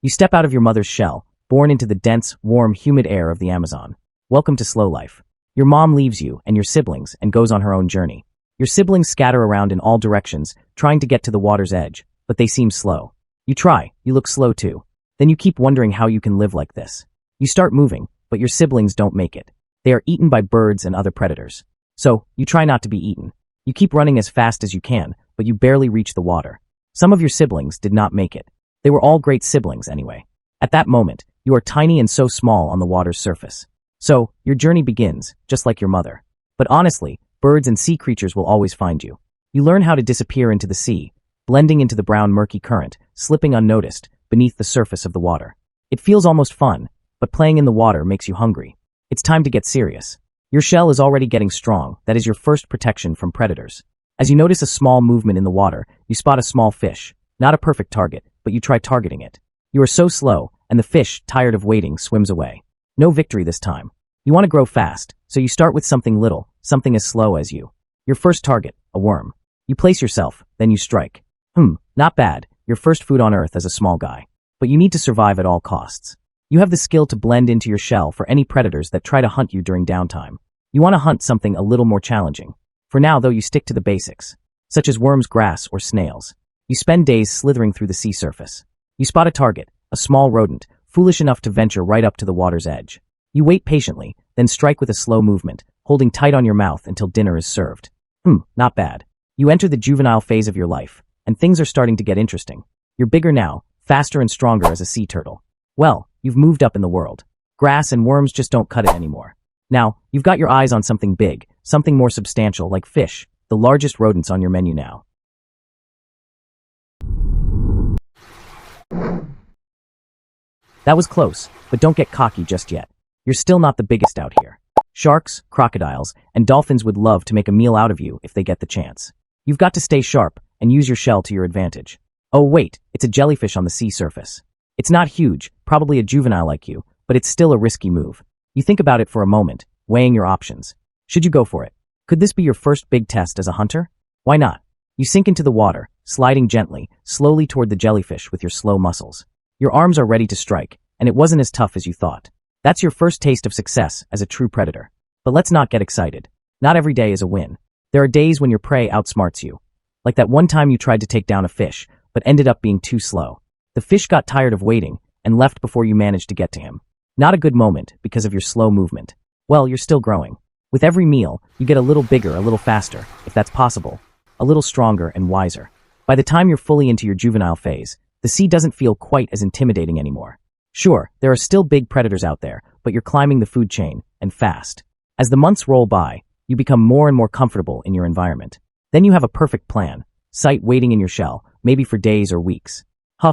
You step out of your mother's shell, born into the dense, warm, humid air of the Amazon. Welcome to slow life. Your mom leaves you and your siblings and goes on her own journey. Your siblings scatter around in all directions, trying to get to the water's edge, but they seem slow. You try, you look slow too. Then you keep wondering how you can live like this. You start moving, but your siblings don't make it. They are eaten by birds and other predators. So, you try not to be eaten. You keep running as fast as you can, but you barely reach the water. Some of your siblings did not make it. They were all great siblings anyway. At that moment, you are tiny and so small on the water's surface. So, your journey begins, just like your mother. But honestly, birds and sea creatures will always find you. You learn how to disappear into the sea, blending into the brown murky current, slipping unnoticed, beneath the surface of the water. It feels almost fun, but playing in the water makes you hungry. It's time to get serious. Your shell is already getting strong, that is your first protection from predators. As you notice a small movement in the water, you spot a small fish. Not a perfect target, but you try targeting it. You are so slow, and the fish, tired of waiting, swims away. No victory this time. You want to grow fast, so you start with something little, something as slow as you. Your first target, a worm. You place yourself, then you strike. Not bad, your first food on Earth as a small guy. But you need to survive at all costs. You have the skill to blend into your shell for any predators that try to hunt you during downtime. You want to hunt something a little more challenging. For now, though, you stick to the basics, such as worms, grass, or snails. You spend days slithering through the sea surface. You spot a target, a small rodent, foolish enough to venture right up to the water's edge. You wait patiently, then strike with a slow movement, holding tight on your mouth until dinner is served. Not bad. You enter the juvenile phase of your life, and things are starting to get interesting. You're bigger now, faster and stronger as a sea turtle. Well, you've moved up in the world. Grass and worms just don't cut it anymore. Now, you've got your eyes on something big, something more substantial like fish, the largest rodents on your menu now. That was close, but don't get cocky just yet. You're still not the biggest out here. Sharks, crocodiles, and dolphins would love to make a meal out of you if they get the chance. You've got to stay sharp and use your shell to your advantage. Oh wait, it's a jellyfish on the sea surface. It's not huge, probably a juvenile like you, but it's still a risky move. You think about it for a moment, weighing your options. Should you go for it? Could this be your first big test as a hunter? Why not? You sink into the water, sliding gently, slowly toward the jellyfish with your slow muscles. Your arms are ready to strike, and it wasn't as tough as you thought. That's your first taste of success as a true predator. But let's not get excited. Not every day is a win. There are days when your prey outsmarts you. Like that one time you tried to take down a fish, but ended up being too slow. The fish got tired of waiting and left before you managed to get to him. Not a good moment because of your slow movement. Well, you're still growing. With every meal, you get a little bigger, a little faster, if that's possible, a little stronger and wiser. By the time you're fully into your juvenile phase, the sea doesn't feel quite as intimidating anymore. Sure, there are still big predators out there, but you're climbing the food chain, and fast. As the months roll by, you become more and more comfortable in your environment. Then you have a perfect plan, sight waiting in your shell, maybe for days or weeks.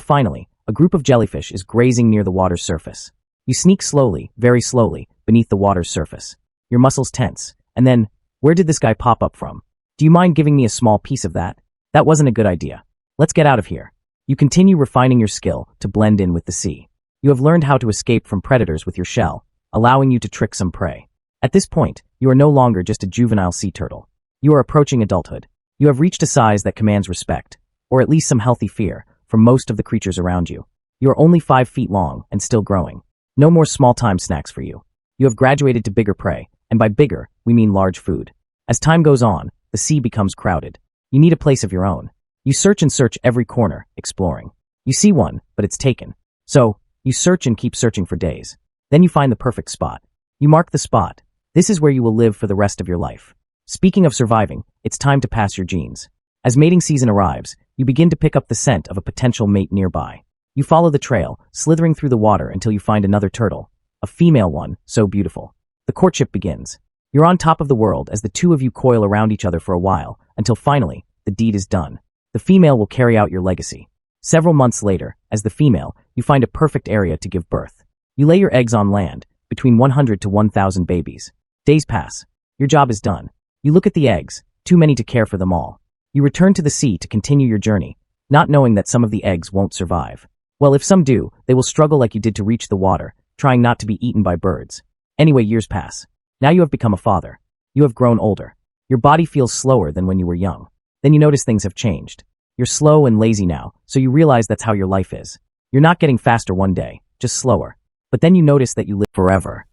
Finally, a group of jellyfish is grazing near the water's surface. You sneak slowly, very slowly, beneath the water's surface. Your muscles tense, and then, where did this guy pop up from? Do you mind giving me a small piece of that? That wasn't a good idea. Let's get out of here. You continue refining your skill to blend in with the sea. You have learned how to escape from predators with your shell, allowing you to trick some prey. At this point, you are no longer just a juvenile sea turtle. You are approaching adulthood. You have reached a size that commands respect, or at least some healthy fear, from most of the creatures around you. You are only 5 feet long and still growing. No more small-time snacks for you. You have graduated to bigger prey, and by bigger, we mean large food. As time goes on, the sea becomes crowded. You need a place of your own. You search and search every corner, exploring. You see one, but it's taken. So, you search and keep searching for days. Then you find the perfect spot. You mark the spot. This is where you will live for the rest of your life. Speaking of surviving, it's time to pass your genes. As mating season arrives, you begin to pick up the scent of a potential mate nearby. You follow the trail, slithering through the water until you find another turtle. A female one, so beautiful. The courtship begins. You're on top of the world as the two of you coil around each other for a while, until finally, the deed is done. The female will carry out your legacy. Several months later, as the female, you find a perfect area to give birth. You lay your eggs on land, between 100 to 1,000 babies. Days pass. Your job is done. You look at the eggs, too many to care for them all. You return to the sea to continue your journey, not knowing that some of the eggs won't survive. Well, if some do, they will struggle like you did to reach the water, trying not to be eaten by birds. Anyway, years pass. Now you have become a father. You have grown older. Your body feels slower than when you were young. Then you notice things have changed. You're slow and lazy now, so you realize that's how your life is. You're not getting faster one day, just slower. But then you notice that you live forever.